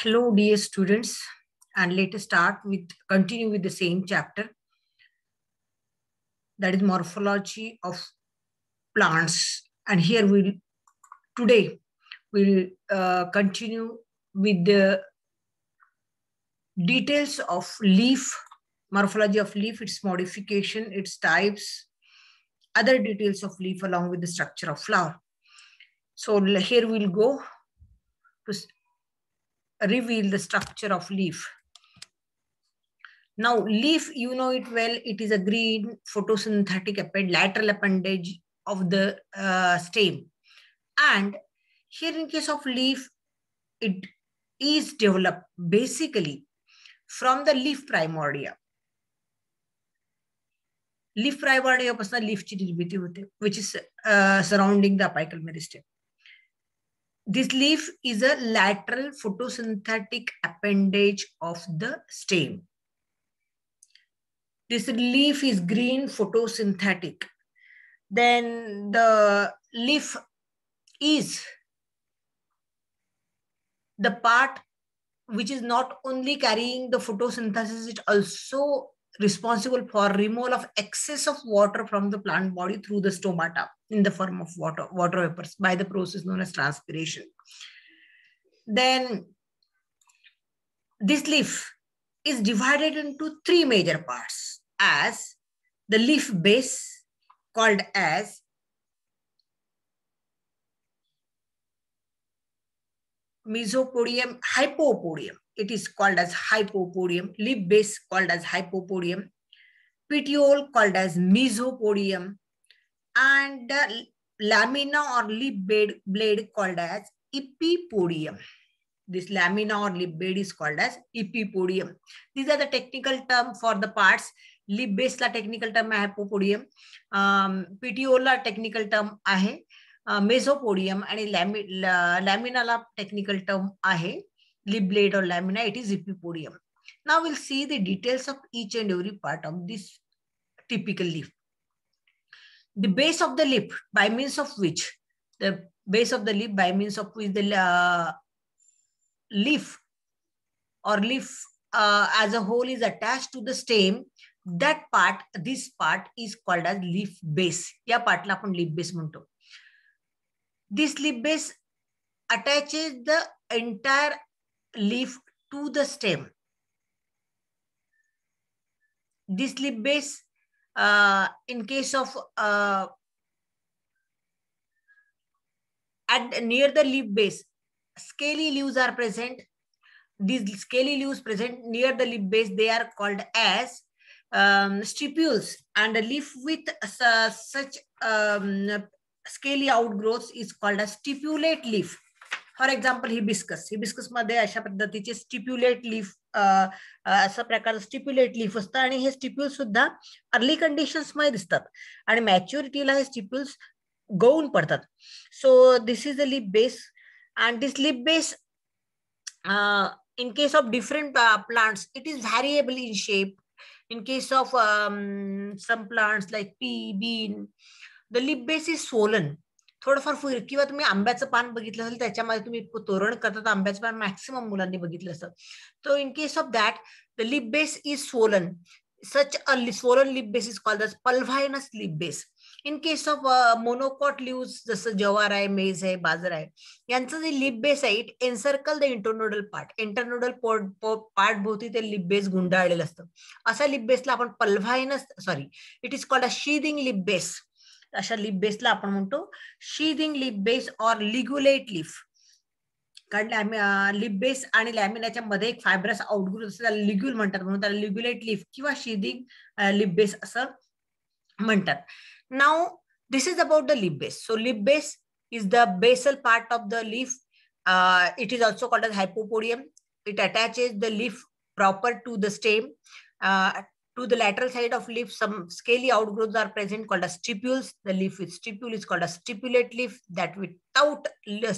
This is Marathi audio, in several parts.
Hello, dear students, and let us continue with the same chapter, that is morphology of plants. And here today we'll continue with the details of leaf, morphology of leaf, its modification, its types, other details of leaf along with the structure of flower. So here we'll go to reveal the structure of leaf. Now, leaf, you know it well, it is a green photosynthetic lateral appendage of the stem. And here in case of leaf, it is developed basically from the leaf primordia. Leaf primordia पासून leaf ची निर्मिती होते, which is surrounding the apical meristem. This leaf is a lateral photosynthetic appendage of the stem. This leaf is green photosynthetic. Then the leaf is the part which is not only carrying the photosynthesis, it also responsible for removal of excess of water from the plant body through the stomata in the form of water vapors by the process known as transpiration. Then this leaf is divided into three major parts, as the leaf base called as mesopodium, hypopodium. It is called as hypopodium. Leaf base called as hypopodium. Petiole called as mesopodium. And lamina or leaf blade called as epipodium. This lamina or leaf blade is called as epipodium. These are the technical term for the parts. Leaf base la technical term है hypopodium. Petiole la technical term आहे mesopodium, आणि lamina la technical term आहे leaf blade or lamina. It is epipodium. Now we'll see the details of each and every part of this typical leaf. The base of the leaf, by means of which the leaf as a whole is attached to the stem, that part, this part is called as leaf base. या पार्टला आपण leaf base म्हणतो. This leaf base attaches the entire leaf to the stem. This leaf base, in case of near the leaf base, scaly leaves are present. These scaly leaves present near the leaf base, they are called as stipules, and a leaf with such scaly outgrowths is called a stipulate leaf. For example, hibiscus मध्ये अशा पद्धतीचे स्टिप्युलेट लीफ अशा प्रकारचे स्टिप्युलेट लीफ असतं, आणि हे स्टिप्युल्स सुद्धा अर्ली कंडिशन्स मध्ये दिसतात आणि मॅच्युरिटीला हे स्टिप्युल्स गळून पडतात. So this is the leaf base, and this leaf base in case of different plants, it is variable in shape. In case of some plants like pea, bean, the leaf base is swollen. थोडंफार फुर, किंवा तुम्ही आंब्याचं पान बघितलं असेल, त्याच्यामध्ये तुम्ही तोरण करतात आंब्याचं पान मॅक्सिमम मुलांनी बघितलं असतं. So in case of that, the leaf base is swollen. Such a swollen leaf base is called as pulvinous leaf base. In case of monocot leaves, जसं जवार आहे, मेज आहे, बाजरा आहे, यांचं जे लीफ बेस आहे, it encircle the internodal part. Internodal part भोवती ते लीफ बेस गुंडाळलेलं असतं. अशा लीफ बेसला आपण it is called a sheathing leaf base. अशा लीफ बेसला आपण म्हणतो शीदिंग लीफ बेस और लिग्युलेट लीफ. कारण लीफ बेस आणि लॅमिनाच्या मध्ये एक फायब्रस आउटग्रोथ असतं, त्याला लिग्युल म्हणतात, म्हणून त्याला लिग्युलेट लीफ किंवा शीदिंग लीफ बेस असं म्हणतात. Now, this is about the leaf base. So, leaf base is the basal part of the leaf. It is also called as hypopodium. It attaches the leaf proper to the stem. To the lateral side of leaf, some scaly outgrowths are present called as stipules. The leaf with stipule is called as stipulate leaf. That without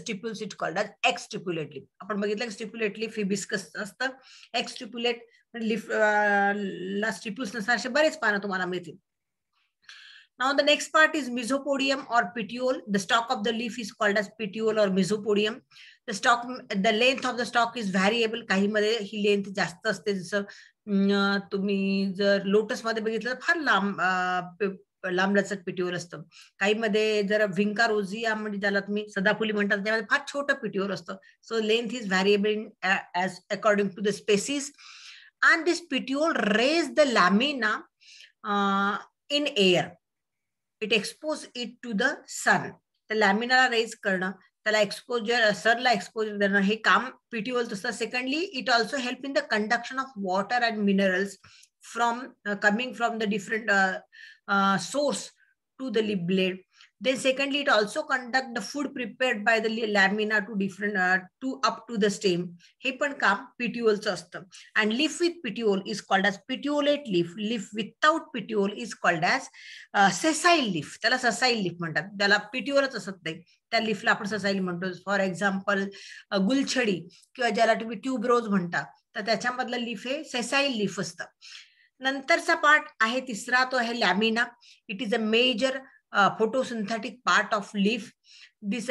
stipules, it's called as exstipulate leaf. आपण बघितलं की stipulate leaf hibiscus असतं. Exstipulate leaf ला stipules नसतात, असे बरेच पानं तुम्हाला मिळतील. Now the next part is mesopodium or petiole. The stalk of the leaf is called as petiole or mesopodium. The length of the stalk is variable. काही मध्ये ही लेंथ जास्त असते, जसं तुम्ही जर लोटस मध्ये बघितलं फार लांबलचक पिटिओल असतं. काही मध्ये जर व्हिंका रोझिया म्हणजे ज्याला तुम्ही सदाफुली म्हणतात त्यामध्ये फार छोटं पिटिओल असतं. So length is variable as according to the species, and this petiole raise the lamina in air. It expose it to the sun. तर लॅमिनाला रेज करणं, त्याला एक्सपोजर, सनला एक्सपोजर देणं, हे काम पिटिओलचं असतं. Secondly it also help in the conduction of water and minerals coming from the different source to the lip blade. Then secondly, it also conduct the food prepared by the lamina to different up to the stem. हे पण काम पिटिओलचं असतं. And leaf with petiole is called as petiolate leaf. Leaf without petiole is called as sessile leaf. त्याला sessile leaf म्हणतात. त्याला पिटिओलच असत नाही, त्या लीफला आपण ससाईल म्हणतो. फॉर एक्झाम्पल गुलछडी किंवा ज्याला तुम्ही ट्यूबरोज म्हणता, तर त्याच्यामधलं लीफ हे सेसाईल लीफ असतं. नंतरचा पार्ट आहे तिसरा, तो आहे lamina. It is a major photosynthetic part of leaf. This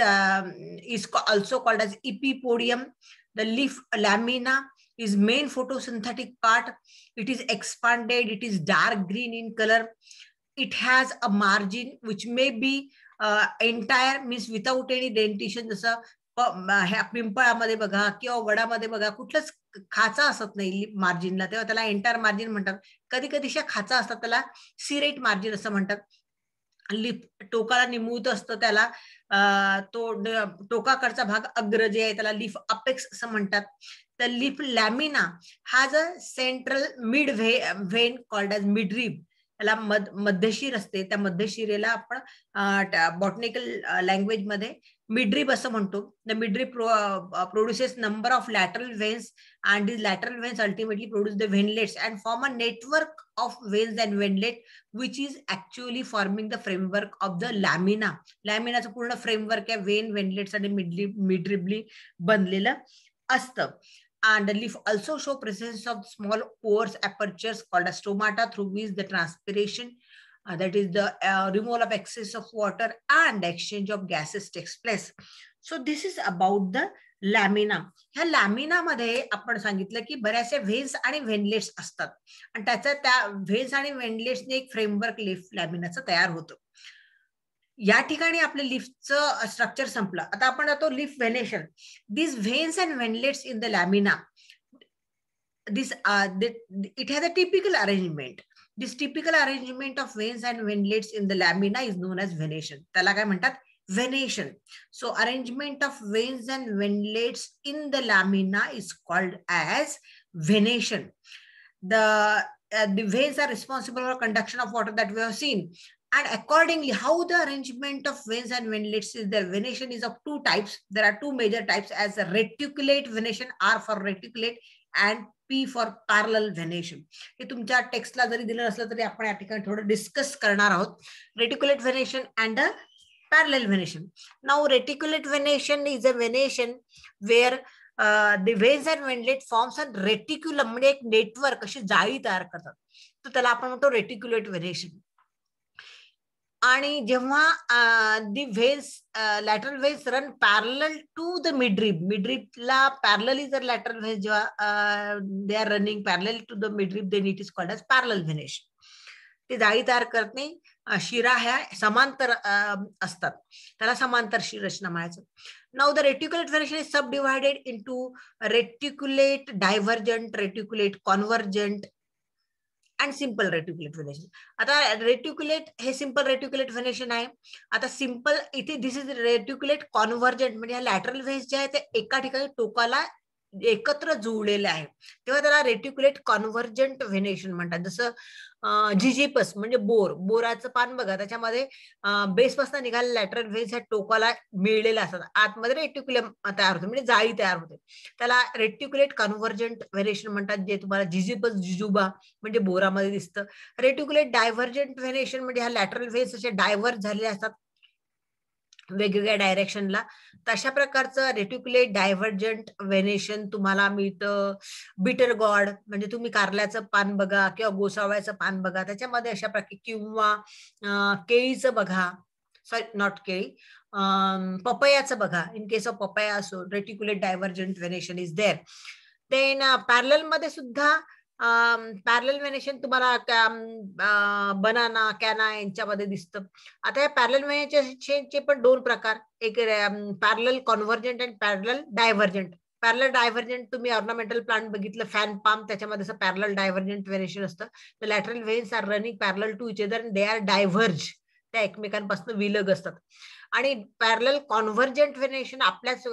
is also called as epipodium. The leaf lamina is main photosynthetic part. It is expanded. It is dark green in color. It has a margin which may be entire, means without any dentation. जसं पिंपळामध्ये बघा किंवा वडामध्ये बघा कुठलंच खाचा असत नाही मार्जिनला, तेव्हा त्याला एंटायर मार्जिन म्हणतात. कधी कधीशा खाचा असतात त्याला सिरेट मार्जिन असं म्हणतात. लिप टोकाला निमुळत असतं, त्याला तो टोकाकडचा भाग अग्र जे आहे त्याला लिफ अपेक्स असं म्हणतात. तर leaf lamina has a central mid vein called as midrib. त्याला मध्यशीर असते, त्या मध्यशिरेला आपण बॉटनिकल लँग्वेज मध्ये मिडरिब असं म्हणतो. The midrib produces number of lateral व्हेन्स and these lateral veins ultimately produce the venlets and form a network of veins and venlet which is actually forming the framework of the lamina. लॅमिनाचं पूर्ण फ्रेमवर्क आहे वेन, वेनलेट्स आणि मिडरिबली बनलेलं असतं. And the leaf also show presence of small pores, apertures called as stomata through which the transpiration, that is the removal of excess of water and exchange of gases takes place. So this is about the lamina. ह्या लॅमिना मध्ये आपण सांगितलं की बऱ्याचशा व्हेन्स आणि व्हेनलेट्स असतात आणि त्याचा त्या व्हेन्स आणि व्हेनलेट्सने एक फ्रेमवर्क लिफ लॅमिनाचं तयार होतं. या ठिकाणी आपल्या लिफचं स्ट्रक्चर संपलं. आता आपण जातो leaf venation. This veins and veinlets in the lamina, it has a typical arrangement. This typical arrangement of veins and ventlets in the lamina is known as venation. त्याला काय म्हणतात? Venation. So arrangement of veins and ventlets in the lamina is called as venation. The veins are responsible for conduction of water that we have seen. And accordingly, how the arrangement of veins and ventlets is there? Venation is of two types. There are two major types as a reticulate venation, R for reticulate, and P for parallel venation. हे तुमच्या टेक्स्टला जरी दिलं नसलं तरी आपण या ठिकाणी थोडं डिस्कस करणार आहोत. Reticulate venation and parallel venation. Now reticulate venation is a venation where the veins and ventlets forms a reticulum, म्हणजे एक नेटवर्क, अशी जाळी तयार करतात, तर त्याला आपण म्हणतो रेटिक्युलेट व्हेनेशन. आणि जेव्हा the veins lateral veins run parallel to the midrib, मिडरिबला पॅरलली जर लॅटरल व्हेन्स जेव्हा they are running parallel to the midrib, then it is called as parallel venation. ते जाळी तयार करत नाही, शिरा ह्या समांतर असतात, त्याला समांतर शिर रचना म्हणायचं. Now the reticulate venation is sub divided into reticulate divergent, reticulate convergent and simple reticulate venation. आता रेटिक्युलेट हे सिंपल रेटिक्युलेट व्हेनेशन आहे. आता सिंपल इथे दिस इज रेटिक्युलेट कॉन्व्हर्जंट, म्हणजे लॅटरल व्हेन्स जे आहे ते एका ठिकाणी टोकाला एकत्र जुळलेले आहे, तेव्हा त्याला रेटिक्युलेट कॉन्व्हर्जंट व्हेनेशन म्हणतात. जसं जिजिपस म्हणजे बोराचं पान बघा, त्याच्यामध्ये बेसपासून निघालेले लॅटरल व्हेन्स ह्या टोकाला मिळलेले असतात, आतमध्ये रेटिक्युलम तयार होते, म्हणजे जाळी तयार होते, त्याला रेटिक्युलेट कॉन्व्हर्जंट व्हेनेशन म्हणतात. जे तुम्हाला जिजिपस जिजुबा म्हणजे बोरामध्ये दिसतं. रेटिक्युलेट डायव्हर्जंट व्हेनेशन म्हणजे ह्या लॅटरल व्हेन्स असे डायव्हर्ज झालेले असतात, वेगवेगळ्या डायरेक्शनला. तशा प्रकारचं रेटिक्युलेट डायव्हर्जंट व्हेनेशन तुम्हाला मिळतं. बिटर गॉड म्हणजे तुम्ही कारल्याचं पान बघा किंवा गोसावळ्याचं पान बघा, त्याच्यामध्ये अशा प्रकारे, किंवा केळीचं बघा, सॉरी नॉट केळी, पपयाचं बघा. In case of papaya also reticulate divergent venation is there. Then parallel मध्ये सुद्धा पॅरलल व्हेनेशन तुम्हाला बनाना, कॅना यांच्यामध्ये दिसतं. आता या पॅरलल व्हेनेशनचे पण दोन प्रकार, एक पॅरलल कॉन्व्हर्जंट आणि पॅरलल डायव्हर्जंट. पॅरलल डायव्हर्जंट तुम्ही ऑर्नामेंटल प्लांट बघितलं, फॅन पाम, त्याच्यामध्ये असं पॅरलल डायव्हर्जंट व्हेनेशन असतं. The lateral veins are running parallel to each other, they are diverge, त्या एकमेकांपासून विलग असतात. आणि पॅरलल कॉन्व्हर्जंट व्हेनेशन आपल्याच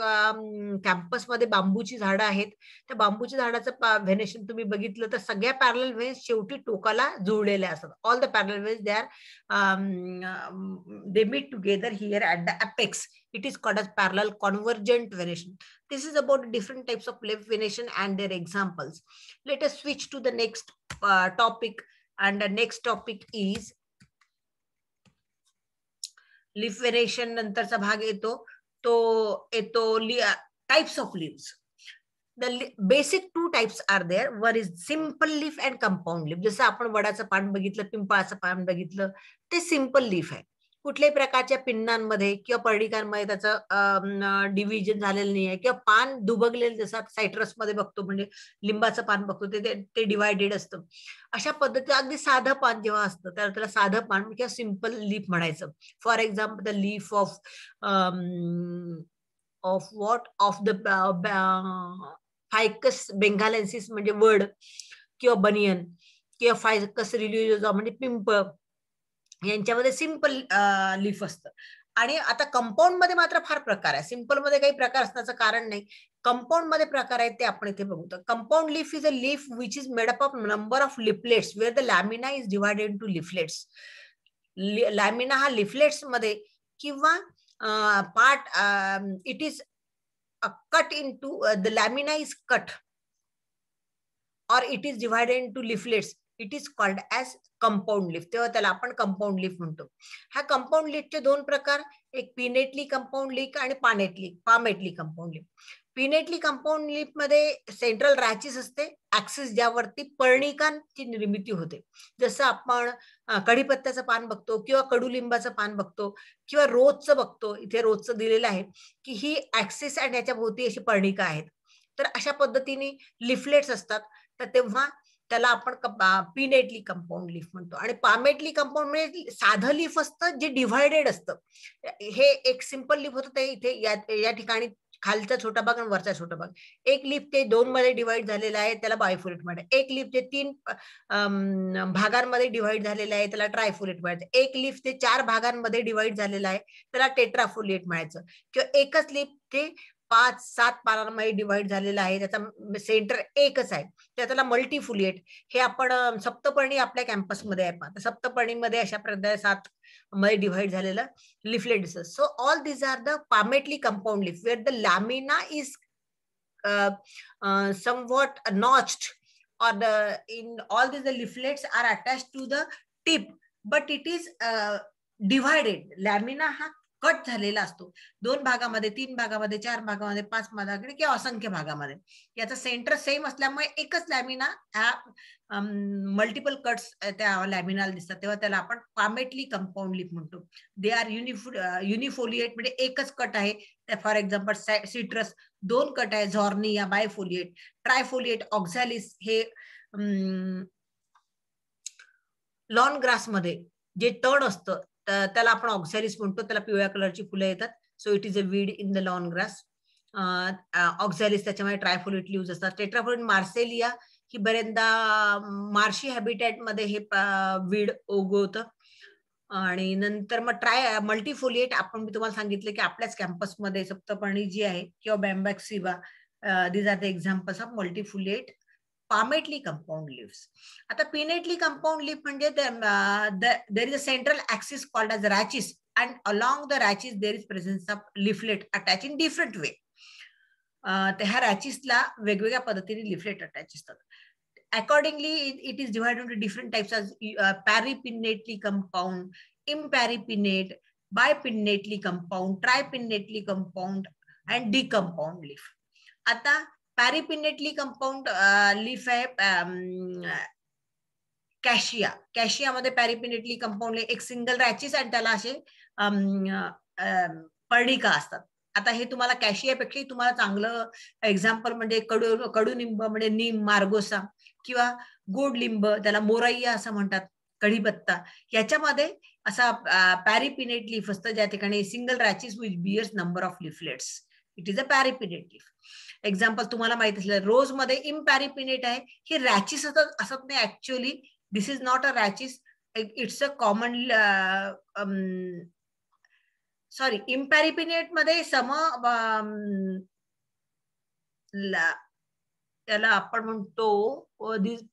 कॅम्पसमध्ये बांबूची झाडं आहेत, त्या बांबूच्या झाडाचं व्हेनेशन तुम्ही बघितलं तर सगळ्या पॅरलल व्हेन्स शेवटी टोकाला जुळलेल्या असतात. All the parallel व्हेन्स they are they meet together here at the apex. It is called as parallel convergent venation. This is about different types of leaf venation and their examples. Let us switch to the next topic, and the next topic is leaf venation. नंतरचा भाग येतो तो येतो types of leaves. The basic two types are there. One is simple leaf and compound leaf. जसं आपण वडाचं पान बघितलं, पिंपळाचं पान बघितलं, ते सिंपल लीफ आहे. कुठल्याही प्रकारच्या पिन्नांमध्ये किंवा पर्णिकांमध्ये त्याचं डिव्हिजन झालेलं नाही आहे, किंवा पान दुबगलेलं जसं सायट्रस मध्ये बघतो, म्हणजे लिंबाचं पान बघतो ते डिवायडेड असतं. अशा पद्धतीचं अगदी साधं पान जेव्हा असतं त्याला साधं पान किंवा सिंपल लीफ म्हणायचं. For example the leaf of what of the Ficus benghalensis म्हणजे वड, किंवा बनियन, किंवा फायकस रिलिजियोसा म्हणजे पिंपळ, यांच्यामध्ये सिंपल लीफ असतं. आणि आता कंपाऊंड मध्ये मात्र फार प्रकार आहे. सिंपल मध्ये काही प्रकार असण्याचं कारण नाही, कंपाऊंड मध्ये प्रकार आहेत ते आपण इथे बघू. Compound leaf is a leaf which is made up of number of leaflets where the lamina is divided into leaflets. Lamina हा लिफलेट्स मध्ये किंवा part it is cut into the lamina is cut or it is divided into leaflets. It is called as compound leaf. तेव्हा त्याला आपण कंपाऊंड लीफ म्हणतो. ह्या कंपाऊंड लीफचे दोन प्रकार, एक पिनेटली कंपाऊंड लीफ आणि palmately compound leaf. Pinnately compound leaf मध्ये सेंट्रल रॅचिस असते, ऍक्सिस ज्यावरती पर्णिकांची निर्मिती होते. जसं आपण कढीपत्त्याचं पान बघतो, किंवा कडुलिंबाचं पान बघतो, किंवा रोजचं बघतो. इथे रोजचं दिलेलं आहे की ही ऍक्सिस आणि याच्या भोवती अशी पर्णिका आहेत. तर अशा पद्धतीने लिफलेट्स असतात. तर तेव्हा त्याला आपण पिनेटली कंपाऊंड लीफ म्हणतो. आणि पामेटली कंपाऊंड म्हणजे साधं लीफ असतं जे डिव्हायडेड असतं. हे एक सिंपल लीफ होतं, ते इथे या ठिकाणी खालचा छोटा भाग आणि वरचा छोटा भाग. एक लीफ ते 2 मध्ये डिवाइड झालेला आहे, त्याला बायफोलेट म्हणतात. एक लीफ ते 3 भागांमध्ये डिवाइड झालेला आहे, त्याला ट्रायफोलेट म्हणायचं. एक लीफ ते 4 भागांमध्ये डिवाइड झालेला आहे, त्याला टेट्राफोलेट म्हणायचं. किंवा एकच लीफ ते 5-7 पानांमध्ये डिवाइड झालेला आहे, त्याचा सेंटर एकच आहे, त्याला मल्टीफोलिएट. हे आपण सप्तपर्णी आपल्या कॅम्पसमध्ये आहे. सप्तपर्णीमध्ये अशा प्रकारे 7 मध्ये डिवाइड झालेलं leaflet disease. So all these are the palmately compound leaf where the lamina is somewhat notched, or in all these the leaflets are attached to the tip, but it is divided. Lamina हा कट झालेला असतो 2 भागामध्ये, 3 भागामध्ये, 4 भागामध्ये, 5 भागाकडे किंवा असंख्य भागामध्ये. याचा सेंटर सेम असल्यामुळे एकच लॅमिना ह्या मल्टिपल कट्स त्या लॅमिनाला दिसतात, तेव्हा त्याला आपण पामेटली कंपाऊंड लीफ म्हणतो. दे आर युनिफोलिएट म्हणजे एकच कट आहे. फॉर एक्झाम्पल सिट्रस 2 कट आहे, झॉर्निया बायफोलिएट, ट्रायफोलिएट ऑक्झॅलिस हे लॉन ग्रास मध्ये जे तण असतं त्याला आपण ऑक्झॅलिस म्हणतो. त्याला पिवळ्या कलरची फुलं येतात. So it is a weed in the lawn grass. Oxalis त्याच्यामध्ये ट्रायफोलेट लीव्ज असतात. टेट्राफोलेट मार्सेलिया ही बरेचदा मार्शी हॅबिटॅट मध्ये हे वीड उगवतं. आणि नंतर मग मल्टीफोलिएट आपण मी तुम्हाला सांगितलं की आपल्याच कॅम्पसमध्ये सप्तपर्णी जी आहे किंवा Bombax ceiba, these are the examples of multifoliate palmately compound leaves. आता पिनेटली कंपाऊंड लीफ म्हणजे there is a central axis called as rachis, and along the rachis there is presence of leaflet attached in different way. ह्या रॅचिसला वेगवेगळ्या पद्धतीने लिफलेट अटॅच असतात. Accordingly it is divided into different types as peripinnately compound, imparipinnate, bipinnately compound, tripinnately compound and decompound leaf. आता पॅरिपिन्नेटली कंपाऊंड लीफ आहे कॅशिया. कॅशियामध्ये पॅरिपिनेटली कंपाऊंड एक सिंगल रॅचेस आणि त्याला असे पर्णिका असतात. आता हे तुम्हाला कॅशियापेक्षा तुम्हाला चांगलं एक्झाम्पल म्हणजे कडुनिंब म्हणजे नीम, मार्गोसा किंवा गोड लिंब, त्याला मोरैया असं म्हणतात, कढीपत्ता, याच्यामध्ये असा पॅरिपिनेट लीफ असतं ज्या ठिकाणी single rachis which bears number of leaflets. It is a paripinnate leaf. Example तुम्हाला माहित असलं रोज मध्ये इम्पॅरिपिनेट आहे, हे रॅचेस असत नाही actually. This is not a rachis. It's a common sorry, imparipinnate मध्ये याला आपण म्हणतो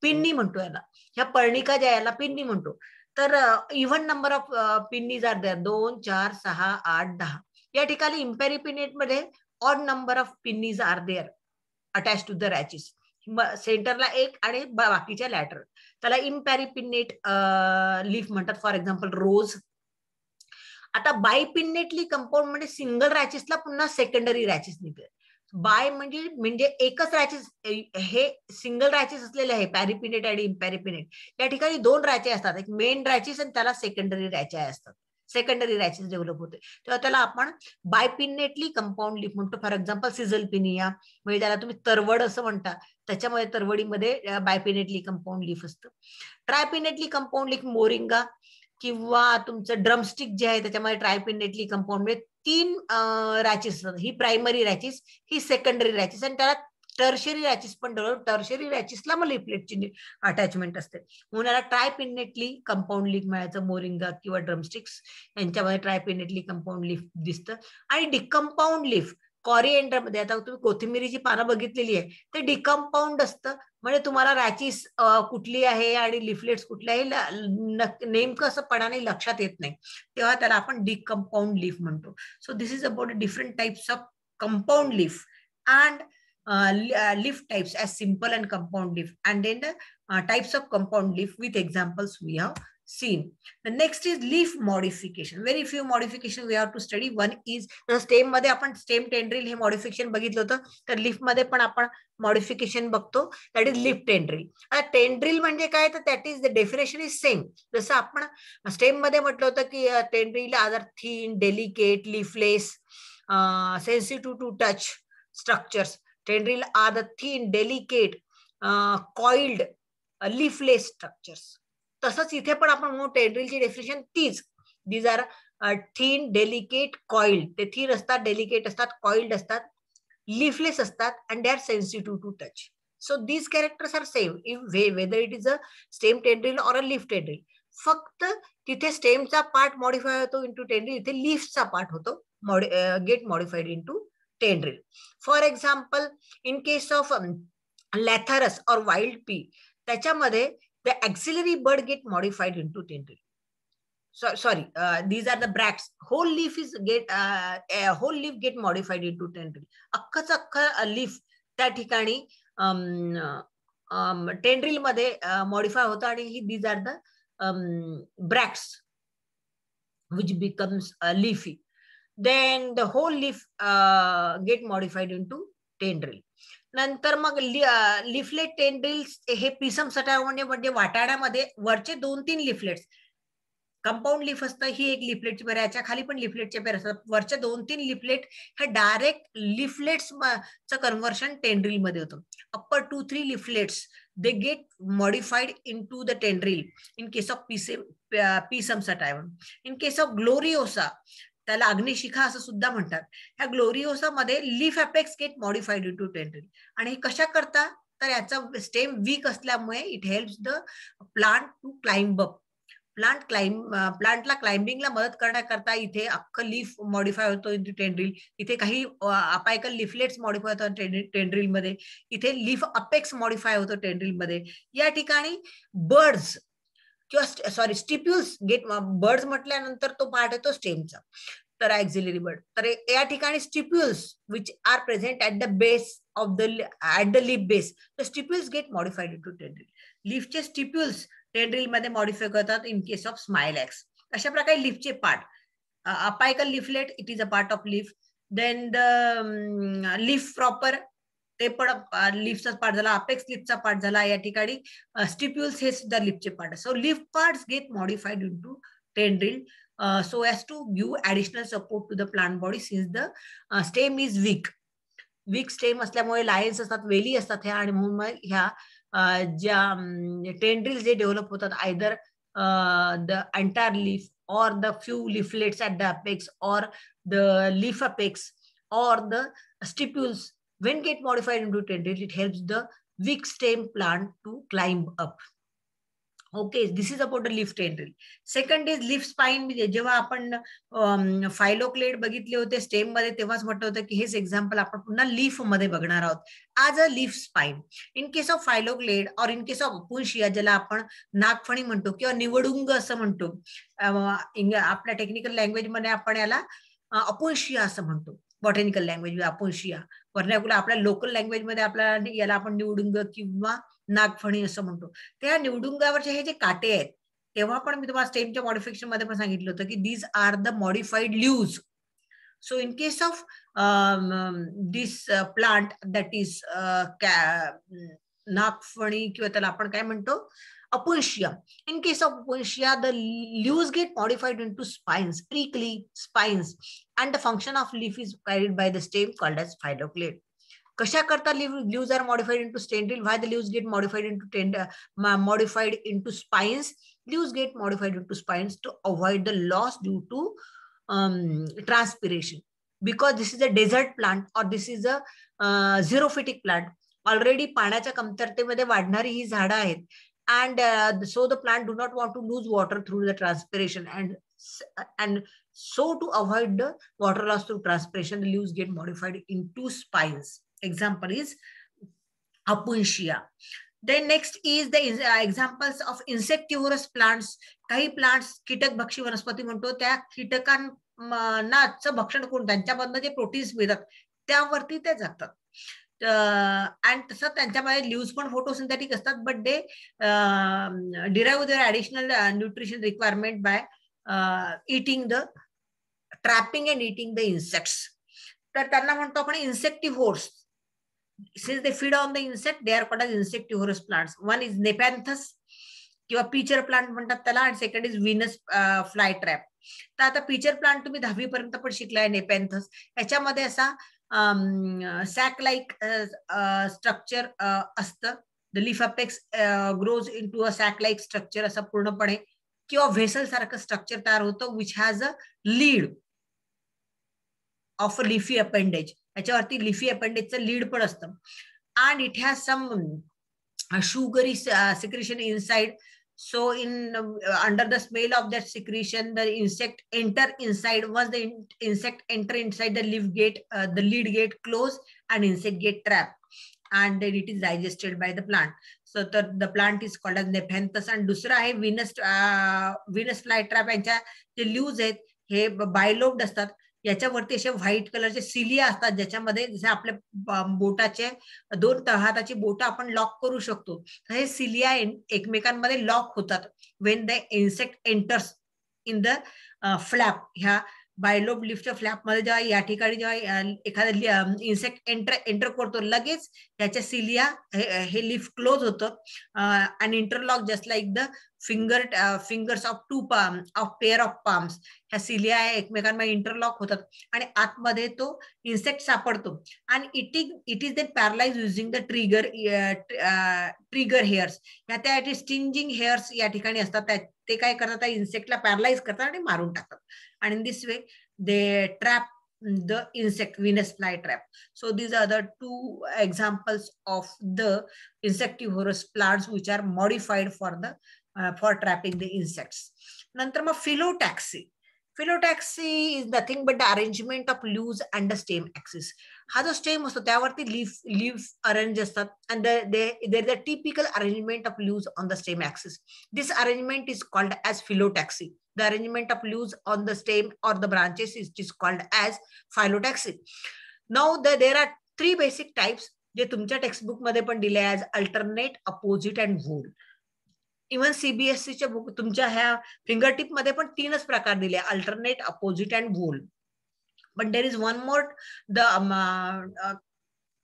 पिन्नी म्हणतो, याला ह्या पर्णिका ज्या याला पिन्नी म्हणतो. तर even number of pinnae are there, 2, 4, 6, 8, 10. या ठिकाणी इम्पॅरिपिनेट मध्ये odd number of pinnae are there attach to the rachis. सेंटरला एक आणि बाकीच्या लॅटर, त्याला इम्पॅरिपिन्नेट लीफ म्हणतात. For example rose. आता बायपिन्नेटली कंपाऊंड म्हणजे सिंगल रॅचेसला पुन्हा सेकंडरी रॅचेस निघते. बाय म्हणजे एकच रॅचेस, हे सिंगल रॅचेस असलेले आहे पॅरिपिनेट आणि इम्पॅरिपिनेट. या ठिकाणी 2 रॅचे असतात, एक मेन रॅचेस आणि त्याला सेकंडरी रॅचे असतात. सेकंडरी रॅचेस डेव्हलप होते तेव्हा त्याला आपण बायपिन्नेटली कंपाऊंड लीफ म्हणतो. फॉर एक्झाम्पल सिझलपिनिया, म्हणजे त्याला तुम्ही तरवड असं म्हणता, त्याच्यामध्ये तरवडीमध्ये बायपिनेटली कंपाऊंड लीफ असतं. ट्रायपिनेटली कंपाऊंड लीफ मोरिंगा किंवा तुमचं ड्रमस्टिक जे आहे त्याच्यामध्ये ट्रायपिनेटली कंपाऊंड म्हणजे 3 रॅचेस असतात. ही प्रायमरी रॅचेस, ही सेकंडरी रॅचेस आणि त्याला टर्शरी रॅचेस पण डेव्हलप. टर्शरी रॅचेसला मग लिफलेटची अटॅचमेंट असते म्हणून याला ट्रायपिनेटली कंपाऊंड लीफ मिळायचं. मोरिंगा किंवा ड्रमस्टिक्स यांच्यामध्ये ट्रायपिनेटली कंपाऊंड लीफ दिसतं. आणि डिकंपाऊंड लीफ कॉरिएंडर मध्ये, आता तुम्ही कोथिंबिरीची पानं बघितलेली आहे, ते डिकंपाऊंड असतं. म्हणजे तुम्हाला रॅचेस कुठली आहे आणि लिफलेट्स कुठले आहे नेमकं असं पणाने लक्षात येत नाही, तेव्हा त्याला आपण डिकंपाऊंड लीफ म्हणतो. So this is about different types of compound leaf and leaf types as simple and compound leaf, and then the types of compound leaf with examples we have seen. The next is leaf modification. Very few modification we have to study. One is stem मध्ये आपण stem tendril हे modification बघितलं होतं, तर leaf मध्ये पण आपण modification बघतो, that is leaf tendril. आता tendril म्हणजे काय, तर that is the definition is same. जसं आपण stem मध्ये म्हटलं होतं की tendril are thin, delicate, leafless, sensitive to touch structures. Tendril are the thin, delicate, coiled, leafless structures. तसंच इथे पण आपण म्हणू टेंड्रिलची डेफिनेशन तीच. These are thin, delicate, coiled. ते thin असतात, delicate असतात, coiled असतात, leafless असतात, and they are sensitive to touch. So these characters are same whether it is a stem tendril or a leaf tendril. फक्त तिथे स्टेमचा पार्ट मॉडिफाय होतो इंटू टेंड्रिल, इथे लीफचा पार्ट होतो get modified into tendril. For example, in case of Lathyrus or wild pea, त्याच्यामध्ये the axillary bud get modified into tendril. Sorry, these are the bracts. Whole leaf get modified into tendril. अख्खाच अख्खा लीफ त्या ठिकाणी टेंड्रिल मध्ये मॉडिफाय होतं आणि these are the bracts which becomes leafy. Then the whole leaf get modified into tendril. नंतर मग लिफलेट टेंड्रिल्स हे पिसम सटाव म्हणजे वाटाण्यामध्ये वरचे 2-3 लिफलेट्स. कंपाऊंड लीफ असतं, ही एक लिफलेटची पेर, याच्या खाली पण लिफलेटचे पेर असतात. वरच्या 2-3 लिफलेट हे डायरेक्ट लिफलेट्सचं कन्व्हर्शन टेंड्रिल मध्ये होतं. Upper 2-3 leaflets they get modified into the tendril in case of pisum sativum. In case of gloriosa, त्याला अग्निशिखा असं सुद्धा म्हणतात, ह्या ग्लोरिओसा मध्ये leaf apex get modified into tendril. आणि हे कशा करता, तर याचा स्टेम वीक असल्यामुळे it helps the plant to climb up. प्लांटला क्लाइंबिंगला मदत करण्याकरता इथे अख्खं लीफ मॉडिफाय होतो इंटू टेंड्रिल. इथे काही अपायकल लिफलेट्स मॉडिफाय होतात टेंड्रिल मध्ये, इथे लीफ अपेक्स मॉडिफाय होतो टेंड्रिल मध्ये. या ठिकाणी बर्ड्स किंवा सॉरी स्टिप्युल्स गेट, बर्ड्स म्हटल्यानंतर तो पार्ट येतो स्टेमचा, तर एक्झिलरी बर्ड. तर या ठिकाणी stipules which are present at the base of the leaf base, the stipules get modified into tendril. लीफचे स्टिप्युल्स टेंड्रिल मध्ये मॉडिफाय करतात इन केस ऑफ स्माइलॅक्स. अशा प्रकारे लीफचे part apical leaflet, it is a part of leaf. Then the leaf proper, ते पण लीफचा पार्ट झाला. अपेक्स लीफचा पार्ट झाला. या ठिकाणी स्टिप्युल्स हे सुद्धा लीफचे part. So leaf parts get modified into tendril so as to give additional support to the plant body since the stem is weak. Weak stem असल्यामुळे लायन्स असतात, वेली असतात ह्या, आणि म्हणून मग ह्या ज्या टेंड्रिल्स जे डेव्हलप होतात either the entire leaf or the few leaflets at the apex or the leaf apex or the stipules, when get modified into tendrils, it helps the weak stem plant to climb up. Okay, this is about the leaf tendril. Second is leaf spine. जेव्हा आपण फायलोक्लेड बघितले होते स्टेम मध्ये तेव्हाच म्हटलं होतं की हेच एक्झाम्पल आपण पुन्हा लीफ मध्ये बघणार आहोत. आज a leaf spine in case of phylloclade और इन केस ऑफ अपुंशिया, ज्याला आपण नागफणी म्हणतो किंवा निवडुंग असं म्हणतो, आपल्या टेक्निकल लँग्वेज मध्ये आपण याला अपुंशिया असं म्हणतो. बॉटॅनिकल लँग्वेज अपुंशिया, वर्णॅक्युलर आपल्या लोकल लँग्वेज मध्ये आपल्याला याला आपण निवडुंग किंवा नागफणी असं म्हणतो. त्या निवडुंगावरचे हे जे काटे आहेत, तेव्हा पण मी तुम्हाला स्टेमच्या मॉडिफिकेशन मध्ये पण सांगितलं होतं की these are the modified leaves. So in case of this plant that is नागफणी किंवा त्याला आपण काय म्हणतो अपुंशिया. In case of apuncia, the leaves get modified into spines, prickly spines, and the function of leaf is carried by the stem called as phylloclade. कशा करता leaves are modified into tendril? Why the leaves get modified into spines? Leaves get modified into spines to avoid the loss due to transpiration. Because this is a desert plant or this is a xerophytic plant. Already पाण्याच्या कमतरतेमध्ये वाढणारी ही झाडं आहेत. And so the plant do not want to lose water through the transpiration, and so to avoid the water loss through transpiration, the leaves get modified into spines. Example is apuntia. Then next is the examples of insectivorous plants. काही plants कीटक भक्षी वनस्पती म्हणतो, त्या कीटकांनाचं भक्षण करून त्यांच्यामधनं जे प्रोटीन्स मिळतात त्यावरती ते जगतात. अँड तसं त्यांच्यामध्ये लीव्स पण फोटोसिंथेटिक असतात, but they derive their additional nutrition requirement by eating the trapping and eating the insects. तर त्यांना म्हणतो आपण insectivores. Since they feed on the insect, they are called as insectivorous plants. One is Nepenthes किंवा पीचर प्लांट म्हणतात त्याला, आणि second is Venus fly trap. तर आता पीचर प्लांट तुम्ही 10वी पर्यंत पण शिकलाय. नेपॅन्थस याच्यामध्ये असा सॅक लाईक स्ट्रक्चर असतं. The leaf apex grows into a sac like structure असं पूर्णपणे, किंवा व्हेसल सारखं स्ट्रक्चर तयार होतं which has a lid of a leafy appendage. याच्यावरती लिफी अपेंडेजचं लीड पण असतं. And it has some sugary secretion inside. So under the smell of that secretion, the insect enter inside. Once the insect enter inside, the lead get closed and insect get trapped, and then it is digested by the plant. So the plant is called as Nepenthes. And दुसरा आहे Venus flytrap. यांच्या जे लीव्स आहेत हे बायलोब्ड असतात. याच्यावरती असे व्हाईट कलरचे सिलिया असतात, ज्याच्यामध्ये जसे आपल्या बोटाचे 2 तळहाताची बोट आपण लॉक करू शकतो. हे सिलिया एकमेकांमध्ये लॉक होतात Wien the insect enters in the flap. ह्या बायलोब लिफच्या फ्लॅप मध्ये जेव्हा या ठिकाणी जेव्हा एखादा इन्सेक्ट एंटर करतो, लगेच त्याच्या सिलिया हे लिफ क्लोज होतं आणि interlock just like the fingers of pair of palms. ह्या सिलिया एकमेकांमध्ये इंटरलॉक होतात आणि आतमध्ये तो इन्सेक्ट सापडतो. आणि it is then paralyse using the trigger hairs. ह्या त्या स्टिंजिंग हेअर्स या ठिकाणी असतात. ते काय करतात, त्या इन्सेक्टला पॅरलाइज करतात आणि मारून टाकतात. आणि in this way they trap the insect, Venus flytrap. So these are the 2 examples of the insectivorous plants which are modified for trapping the insects. नंतर मग phyllotaxy. Phyllotaxy is nothing but the arrangement of leaves and the stem axis. हा जो स्टेम असतो त्यावरती leaves arrange असतात, and there is a typical arrangement of leaves on the stem axis. This arrangement is called as phyllotaxy. The arrangement of leaves on the stem or the branches is called as phyllotaxy. Now there are 3 basic types जे तुमच्या टेक्स्टबुक मध्ये पण दिले as alternate, opposite and whole. Even सीबीएसईच्या बुक तुमच्या ह्या फिंगरटिप मध्ये पण 3च प्रकार दिले, alternate, opposite and whole. But there is one more, the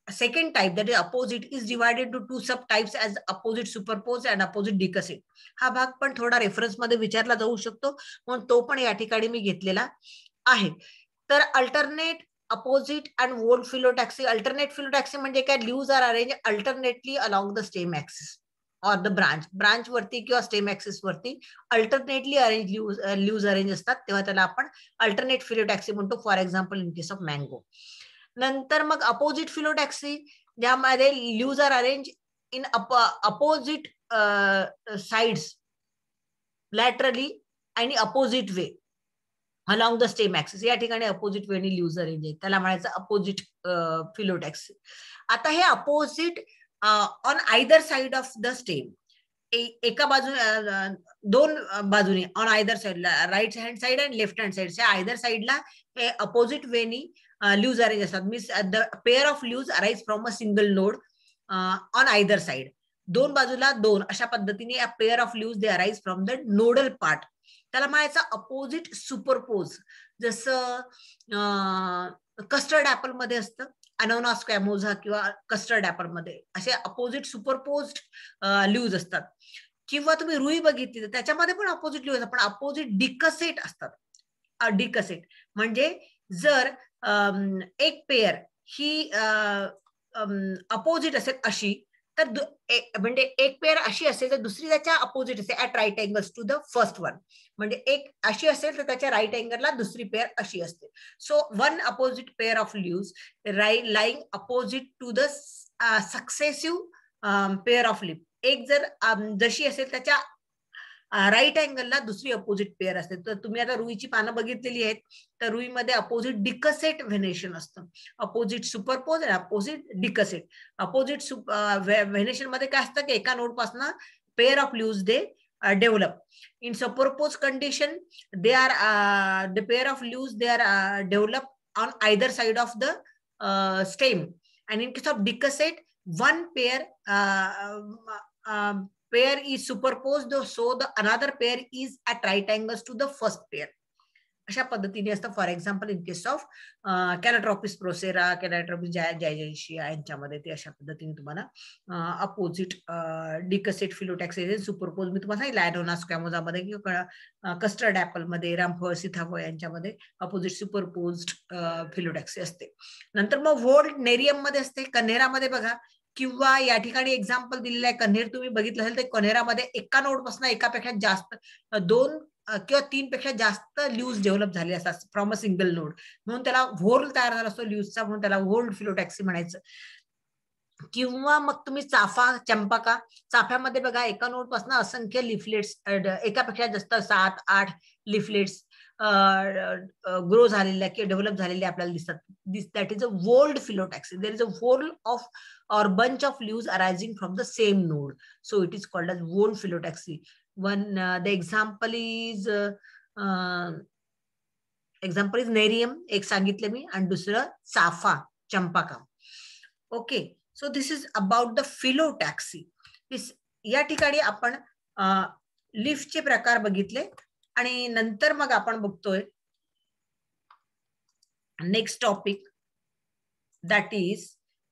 second type, that is opposite, is divided to 2 subtypes as opposite superpose and opposite decussate. हा भाग पण थोडा रेफरन्स मध्ये विचारला जाऊ शकतो, म्हणून तो पण या ठिकाणी मी घेतलेला आहे. तर alternate, opposite and whorl phyllotaxy. Alternate phyllotaxy म्हणजे काय, leaves are arrange alternately along the stem axis और द ब्रांच वरती किंवा स्टेम ऍक्सिस वरती अल्टरनेटली अरेंज लीव्हज अरेंज असतात, तेव्हा त्याला आपण अल्टरनेट फिलोटॅक्सी म्हणतो. For example in case of mango. नंतर मग अपोजिट फिलोटॅक्सी, ज्यामध्ये leaves are arrange in opposite sides laterally आणि opposite way along the stem axis. या ठिकाणी अपोजिट वेनी लीव्हज अरेंज आहे, त्याला म्हणायचं अपोजिट फिलोटॅक्सी. आता हे opposite on either side of the stem, एका बाजूने, दोन बाजूने, ऑन आयदर साइडला, राईट हँड साइड आणि लेफ्ट हँड साइड, आयदर साइडला हे अपोजिट वेनी लीव्हज अरेंज असतात. Means the pair of leaves arise from a single node on either side. दोन बाजूला दोन, अशा पद्धतीने या pair of leaves they arise from the nodal part, त्याला म्हणायचं अपोजिट सुपरपोज. जसं कस्टर्ड ऍपल मध्ये असतं, अनोनास स्क्वॅमोझा किंवा कस्टर्ड ऍपल मध्ये असे अपोजिट सुपरपोज्ड लीव्हज असतात. किंवा तुम्ही रुई बघितली तर त्याच्यामध्ये पण अपोजिट लीव्हज असतात, पण अपोजिट डिकसेट असतात. डिकसेट म्हणजे जर एक पेअर ही अपोजिट असेल अशी, तर म्हणजे एक पेअर अशी असेल तर दुसरी त्याच्या अपोजिट असेल at right angles to the first one. म्हणजे एक अशी असेल तर त्याच्या राईट अँगलला दुसरी पेअर अशी असते. So one opposite pair of leaves lying opposite to the successive pair of leave. एक जर जशी असेल त्याच्या राईट अँगलला दुसरी अपोजिट पेअर असते. तर तुम्ही आता रुईची पानं बघितलेली आहेत, तर रुईमध्ये अपोजिट डिकसेट व्हेनेशन असतं, अपोजिट सुपरपोज आणि अपोजिट डिकसेट. अपोजिट व्हेनेशन मध्ये काय असतं की एका नोड पासून pair of leaves they develop. In superpose condition they are the pair of leaves they are develop on either side of the stem. and in case of decussate, one pair is superposed, so the another pair is at right angles to the first pair. अशा पद्धतीने असतं. For example in case of Calotropis procera, Calotropis जायजायशिया यांच्यामध्ये ते अशा पद्धतीने तुम्हाला अपोजिट डिकसेट फिलोटॅक्सी सुपरपोज मी तुम्हाला सांगितलं. अॅनोनास स्क्वॅमोझामध्ये किंवा कस्टर्ड ऍपल मध्ये, रामफळ, सीताफळ यांच्यामध्ये अपोजिट सुपरपोज्ड फिलोटॅक्सी असते. नंतर मग व्होल्ड नेरियम मध्ये असते, कन्हेरामध्ये बघा, किंवा या ठिकाणी एक्झाम्पल दिलेलं आहे कन्हेर तुम्ही बघितलं असेल तर कन्हेरामध्ये एका नोड पासून एकापेक्षा जास्त, दोन किंवा 3 पेक्षा जास्त लीव्हज डेव्हलप झाले असतात फ्रॉम अ सिंगल नोड, म्हणून त्याला व्होल तयार झाला असतो लीव्हजचा, म्हणून त्याला व्होल्ड फिलोटॅक्सी म्हणायचं. किंवा मग तुम्ही चाफा, चंपाका, चाफ्यामध्ये बघा एका नोड पासून असंख्य लिफलेट्स, एकापेक्षा जास्त 7-8 लिफलेट्स ग्रो झालेल्या किंवा डेव्हलप झालेल्या आपल्याला दिसतात. That is a whorled phyllotaxy. There is a whorl of or bunch of leaves arising from the same node, so it is called as whorl phyllotaxy. One the example is nerium, एक सांगितले मी, आणि दुसरं चाफा, चंपाका. Okay, so this is about the phyllotaxy. या ठिकाणी आपण लीफचे प्रकार बघितले, आणि नंतर मग आपण बघतोय next topic, that is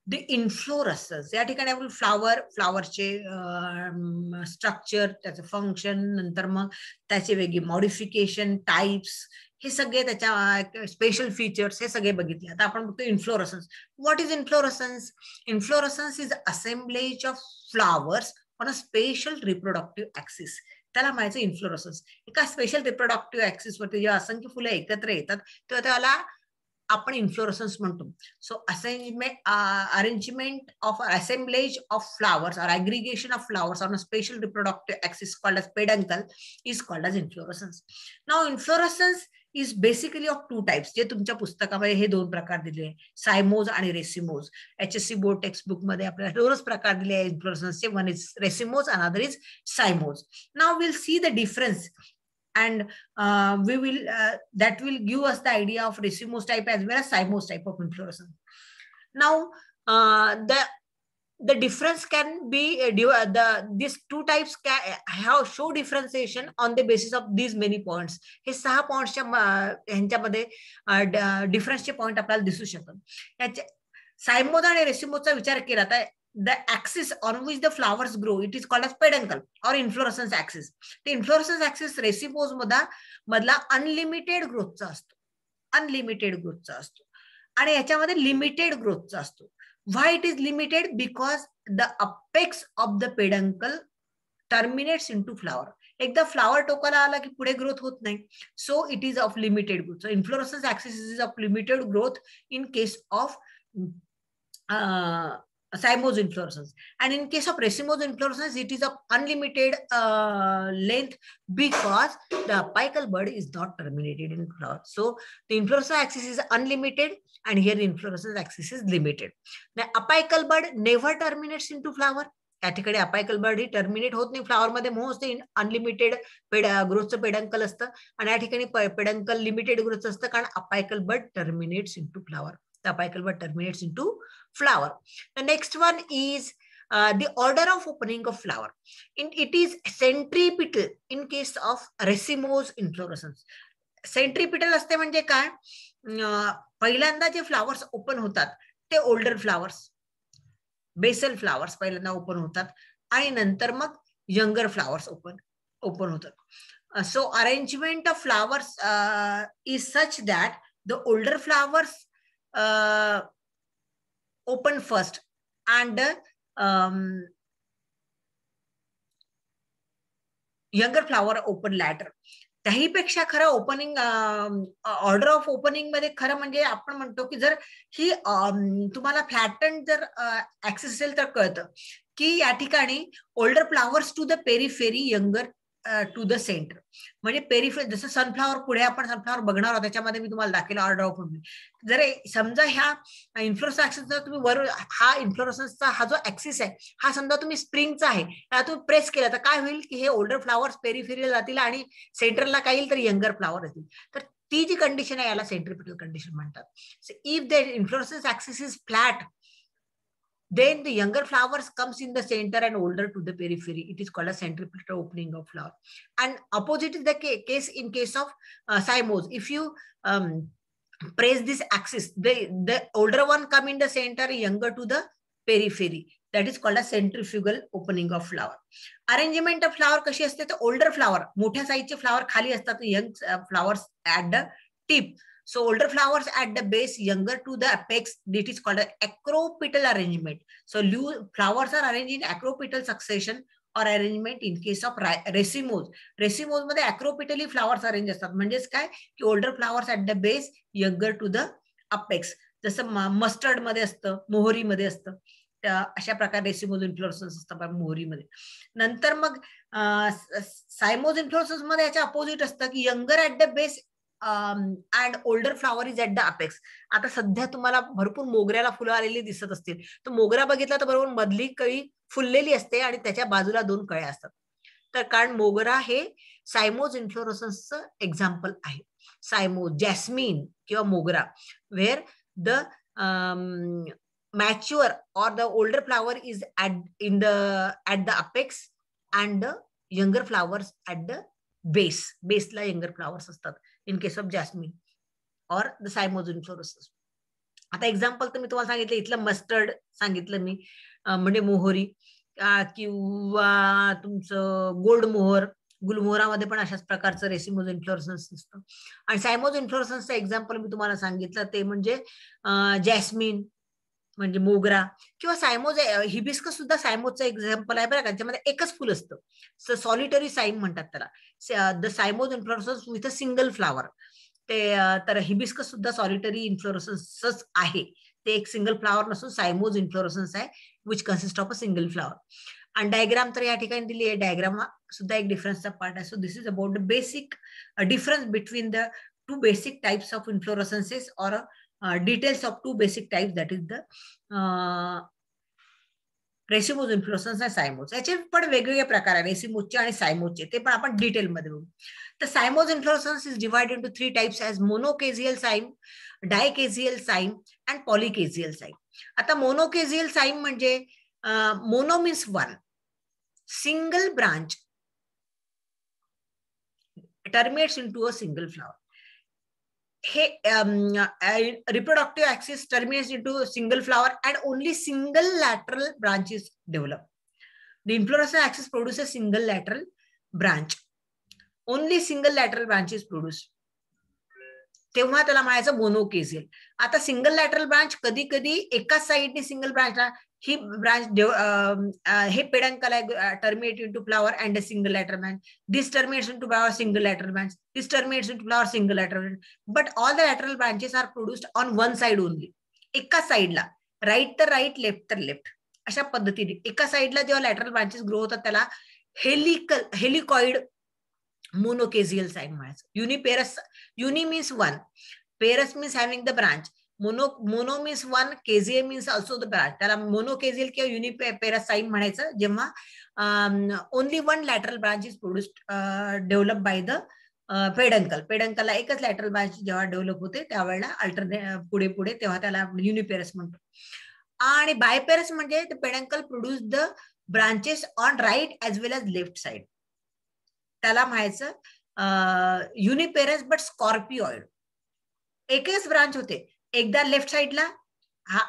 the inflorescence. या ठिकाणी आपण फ्लावरचे स्ट्रक्चर, त्याचं फंक्शन, नंतर मग त्याचे वेगळे मॉडिफिकेशन, टाइप्स, हे सगळे त्याच्या स्पेशल फीचर्स, हे सगळे बघितले. आता आपण बघतो inflorescence. What is inflorescence? Inflorescence is assemblage of flowers on a special reproductive axis. त्याला म्हणायचं इन्फ्लोरसन्स. एका स्पेशल रिप्रोडक्टिव्ह ऍक्सिस वरती जेव्हा असंख्य फुलं एकत्र येतात तेव्हा त्याला आपण इन्फ्लोरसन्स म्हणतो. So arrangement of assemblage of flowers और aggregation of flowers on a special reproductive axis called as peduncle is called as inflorescence. Now inflorescence is basically of 2 types. जे तुमच्या पुस्तकामध्ये हे 2 प्रकार दिले आहे, सायमोज आणि racemose. HSC board text book मध्ये आपल्याला 2च प्रकार दिले आहे इन्फ्लोरसन्सचे. One is racemose, another is cymose. Now will see the difference, and that will give us the idea of racemose type as well as cymose type of inflorescence. Now the the difference can be these two types can have show differentiation on the basis of these many points. हे 6 पॉइंट्सच्या ह्यांच्यामध्ये डिफरन्सचे पॉइंट आपल्याला दिसू शकतात. सायमोज आणि रेसिमोजचा विचार केला तर the axis on which the flowers grow, it is called as peduncle or inflorescence axis. The inflorescence axis racemose मधला अनलिमिटेड ग्रोथचा असतो, अनलिमिटेड ग्रोथचा असतो, आणि याच्यामध्ये लिमिटेड ग्रोथचा असतो. Why it is limited? Because the apex of the peduncle terminates into flower. एकदा फ्लावर टोकाला आला की पुढे ग्रोथ होत नाही, so it is of limited growth. So inflorescence axis is of limited growth in case of cymose inflorescence, and in case of racemose inflorescence it is of unlimited length because the apical bud is not terminated in flower. So the inflorescence axis is unlimited and here the inflorescence axis is limited. The apical bud never terminates into flower. या ठिकाणी अपायकल बर्ड ही टर्मिनेट होत नाही, फ्लावर मध्ये मोस्टली अनलिमिटेड ग्रोथचं पेडंकल असतं, आणि या ठिकाणी पेडंकल लिमिटेड ग्रोथ असतं कारण apical bud terminates into flower. The apical bud terminates into flower. The next one is the order of opening of flower. It is centripetal in case of racemose inflorescence. Centripetal असते म्हणजे काय, पहिल्यांदा जे फ्लावर्स ओपन होतात ते ओल्डर फ्लावर्स, बेसल फ्लावर्स पहिल्यांदा ओपन होतात आणि नंतर मग यंगर फ्लावर्स ओपन होतात. So arrangement of flowers is such that the older flowers open first and younger flower open later. त्याहीपेक्षा खरं ओपनिंग ऑर्डर ऑफ ओपनिंग मध्ये खरं म्हणजे आपण म्हणतो की जर ही तुम्हाला फ्लॅटन जर ऍक्सेस असेल तर कळतं की या ठिकाणी older flowers to the periphery, younger to the centre. म्हणजे पेरिफेरी जसं सनफ्लावर, पुढे आपण सनफ्लावर बघणार आहोत त्याच्यामध्ये मी तुम्हाला दाखवलं ऑर्डर ऑफ ओपनिंग. जर समजा ह्या इन्फ्लोरन्स ऍक्सिसचा तुम्ही वर हा इन्फ्लोरन्सचा हा जो ऍक्सिस आहे हा समजा तुम्ही स्प्रिंगचा आहे, त्याला तुम्ही प्रेस केला तर काय होईल की हे ओल्डर फ्लावर्स पेरिफेरीला जातील आणि सेंटरला काय येईल तर यंगर फ्लावर येतील. तर ती जी कंडिशन आहे याला सेंट्रिपिटल कंडिशन म्हणतात. So if the inflorescence axis is flat, then the younger flowers comes in the center and older to the periphery. It is called a centripetal opening of flower. And opposite is the case in case of cymose. If you press this axis, the older one come in the center, younger to the periphery. That is called a centrifugal opening of flower. Arrangement of flower कशी असते तर older flower, मोठ्या साईजचे फ्लावर खाली असतात, young flowers at the tip. So older flowers at the base, younger to the apex. It is called an acropetal arrangement. So flowers are arranged in acropetal succession or arrangement in case of racemose. Racemose मध्ये acropetally flowers arrange असतात. म्हणजेच काय की older flowers at the base, younger to the apex. जसं मस्टर्ड मध्ये असतं, मोहरी मध्ये असतं, अशा प्रकारे रेसिमोज इन्फ्लोरन्स असतात मोहरीमध्ये. नंतर मग सायमोज इन्फ्लोरन्स मध्ये याच्या अपोजिट असतं की younger at the base and older flower is at the apex. आता सध्या तुम्हाला भरपूर मोगऱ्याला फुलं आलेली दिसत असतील, तर मोगरा बघितला तर बरोबर मधली कळी फुललेली असते आणि त्याच्या बाजूला 2 कळ्या असतात. तर कारण मोगरा हे सायमोज इन्फ्लोरन्सचं एक्झाम्पल आहे. सायमोज, जॅस्मिन किंवा मोगरा, where the mature or the older flower is at the apex and the younger flowers at the base. बेसला यंगर फ्लावर्स असतात in case of jasmine or the cymose inflorescence. आता एक्झाम्पल तर मी तुम्हाला सांगितलं, इथलं मस्टर्ड सांगितलं मी, म्हणजे मोहरी किंवा तुमचं गोल्ड मोहर, गुलमोहरामध्ये पण अशाच प्रकारचं रेसिमोज इन्फ्लोरन्स असतं. आणि सायमोज इन्फ्लोरन्सचं एक्झाम्पल मी तुम्हाला सांगितलं ते म्हणजे जॅस्मिन म्हणजे मोगरा किंवा सायमोज. हिबिस्कस सुद्धा सायमोजचं एक्झाम्पल आहे बरं का, त्याच्यामध्ये एकच फुल असतं, सॉलिटरी साईम म्हणतात त्याला. The cymose inflorescence with a single flower. ते तर हिबिस्कस सुद्धा सॉलिटरी इन्फ्लोरन्सच आहे, ते एक सिंगल फ्लावर नसून सायमोज इन्फ्लोरन्स आहे which consist of a single flower. आणि डायग्राम तर या ठिकाणी दिली आहे, डायग्राम सुद्धा एक डिफरन्सचा पार्ट आहे. So this is about the basic difference between the 2 basic types of inflorescences और details of 2 basic types, that is the racemose inflorescence आणि सायमोज. याचे पण वेगवेगळे प्रकार आहे रेसिमोजचे आणि सायमोजचे, ते पण आपण डिटेल मध्ये बघू. तर cymose inflorescence is divided into 3 types as monochasial cyme, dichasial cyme and polychasial cyme. आता मोनोकेजियल साइम म्हणजे Mono means one. Single branch terminates into a single flower. Reproductive axis terminates into a single flower and only single lateral branches develop. The inflorescence axis produces single lateral branch. Only single lateral branch is produced. तेव्हा त्याला म्हणायचं मोनोकेजियल. आता सिंगल लॅटरल ब्रांच कधी कधी एकाच साईडने सिंगल ब्रांच ही ब्रांच हे peduncle terminate into flower and a single lateral branch. This terminates into flower single lateral branch. This terminates into flower single lateral branch. But all the lateral branches are produced on one side only. एका साईडला, राईट तर राईट, लेफ्ट तर लेफ्ट, अशा पद्धतीने एका साईडला जेव्हा लॅटरल ब्रांचेस ग्रो होतात त्याला हेलिकॉइड monocaesial sign म्हणायचं. Uniparous, uni means one, parous means having the branch, mono means one, casia means also the branch. त्याला monocaesial किंवा uniparous sign म्हणायचं जेव्हा only one lateral branch is produced, developed by the peduncle. पेडंकलला एकच lateral branch जेव्हा डेव्हलप होते त्यावेळेला अल्टरनेट पुढे पुढे तेव्हा त्याला युनिपेरस म्हणतो. आणि बायपेरस म्हणजे the peduncle produce the branches on right as well as left side. त्याला म्हणायचं युनिपेरस बट स्कॉर्पिओइड. एकच ब्रांच होते, एकदा लेफ्ट साइडला हा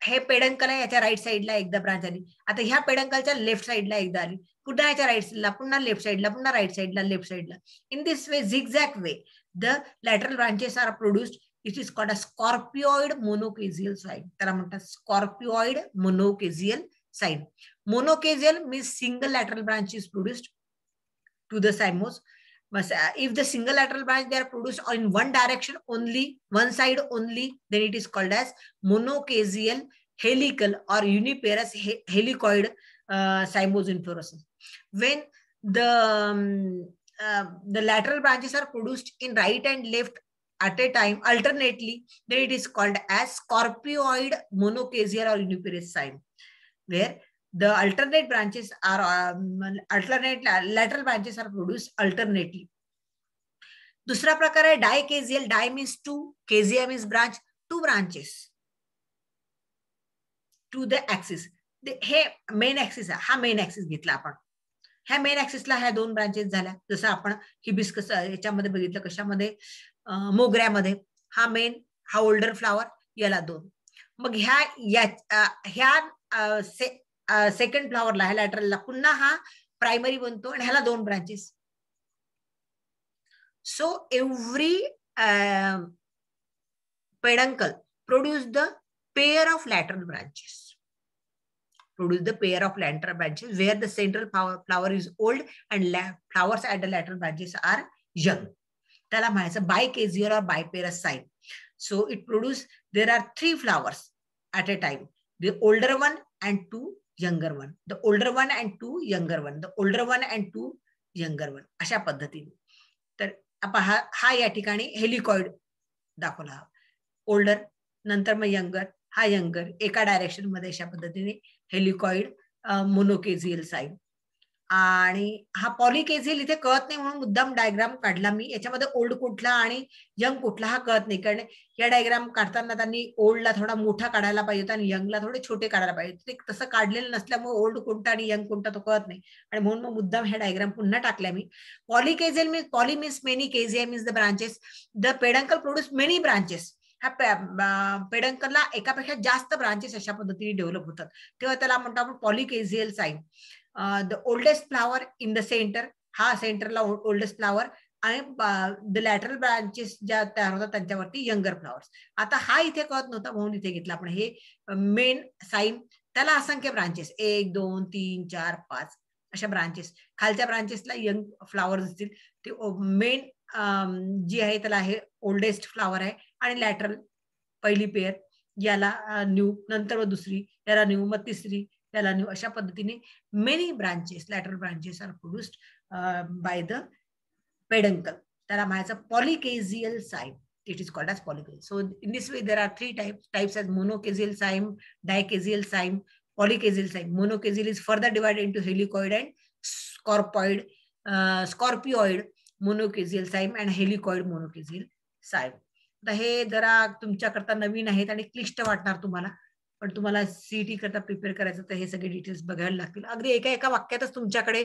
हे पेडंकल आहे, याच्या राईट साइडला एकदा ब्रांच आली. आता ह्या पेडंकलच्या लेफ्ट साइडला एकदा आली, पुन्हा याच्या राईट साइडला, पुन्हा लेफ्ट साइडला, पुन्हा राईट साइडला, लेफ्ट साइडला. In this way, zigzag way, the lateral branches are produced. It is called a scorpioid monochasial cyme. त्याला म्हणतात scorpioid monochasial cyme. Monochasial means single lateral branch is produced to the cymos. If the single lateral branch they are produced in one direction only, one side only, then it is called as monocaesial helical or uniparous helicoid cymos inflorescence. When the lateral branches are produced in right and left at a time alternately, then it is called as scorpioid monocaesial or uniparous sign, where the alternate branches are alternate lateral branches are produced alternately. दूसरा प्रकार है dichasial. Di means two, chasia means branch, two branches to the axis. हे मेन ऍक्सिस आहे, हा मेन ऍक्सिस घेतला आपण. ह्या मेन ऍक्सिसला ह्या दोन ब्रांचेस झाल्या. जसं आपण हिबिस्कस याच्यामध्ये बघितलं, कशामध्ये, मोगऱ्यामध्ये. हा मेन, हा ओल्डर फ्लावर, याला दोन. मग ह्या सेकंड फ्लावरला, ह्या लॅटरलला पुन्हा हा प्रायमरी बनतो आणि ह्याला दोन branches. So every peduncle produce the pair of lateral branches. Produce the pair of lateral branches where the central flower is old and flowers at the lateral branches are young. त्याला म्हणायचं bicaesial or biparous sign. So it produce, there are three flowers at a time, the older one and two younger one, the older one and two younger one, the older one and two younger one, अशा पद्धतीने. तर आपण हा या ठिकाणी हेलिकॉइड दाखवला. ओल्डर, नंतर मग यंगर, हा यंगर, एका डायरेक्शन मध्ये अशा पद्धतीने हेलिकॉइड मोनोकेजियल साइन. आणि हा पॉलिकेजियल इथे कळत नाही म्हणून मुद्दाम डायग्राम काढला मी. याच्यामध्ये ओल्ड कुठला आणि यंग कुठला हा कळत नाही, कारण या डायग्राम काढताना त्यांनी ओल्डला थोडा मोठा काढायला पाहिजे आणि यंगला थोडे छोटे काढायला पाहिजे. ते तसं काढलेलं नसल्यामुळे ओल्ड कोणता आणि यंग कोणता तो कळत नाही, आणि म्हणून मग मुद्दाम ह्या डायग्राम पुन्हा टाकल्या मी. Polychasial means, poly means many, chasia means the branches. The peduncle produce many branches. ह्या पेडंकलला एकापेक्षा जास्त ब्रांचेस अशा पद्धतीने डेव्हलप होतात, तेव्हा त्याला म्हणतो आपण polychasial cyme. The oldest flower in the centre, हा सेंटरला ओल्डेस्ट फ्लावर, आणि द लॅटरल ब्रांचेस ज्या तयार होतात त्यांच्यावरती यंगर फ्लावर्स. आता हा इथे कळत नव्हता म्हणून इथे घेतला आपण. हे मेन साइन, त्याला असंख्य ब्रांचेस, 1 2 3 4 5 अशा ब्रांचेस. खालच्या ब्रांचेसला यंग फ्लावर असतील, ते मेन जी आहे त्याला हे ओल्डेस्ट फ्लावर आहे, आणि लॅटरल पहिली पेअर याला न्यू, नंतर व दुसरी याला न्यू, मग तिसरी याला न्यू, अशा पद्धतीने many branches, lateral branches are produced by the peduncle. त्याला म्हणायचं polychasial cyme. It is called as polycaesial. So in this way there are three types as monocaesial sign, dicaesial sign, polycaesial sign. Monocaesial is further divided into helicoid and scorpioid monocaesial sign and helicoid monocaesial sign. तर हे जरा तुमच्याकरता नवीन आहेत आणि क्लिष्ट वाटणार तुम्हाला, पण तुम्हाला सीईटी करता प्रिपेअर करायचं तर हे सगळे डिटेल्स बघायला लागतील. अगदी एका वाक्यातच तुमच्याकडे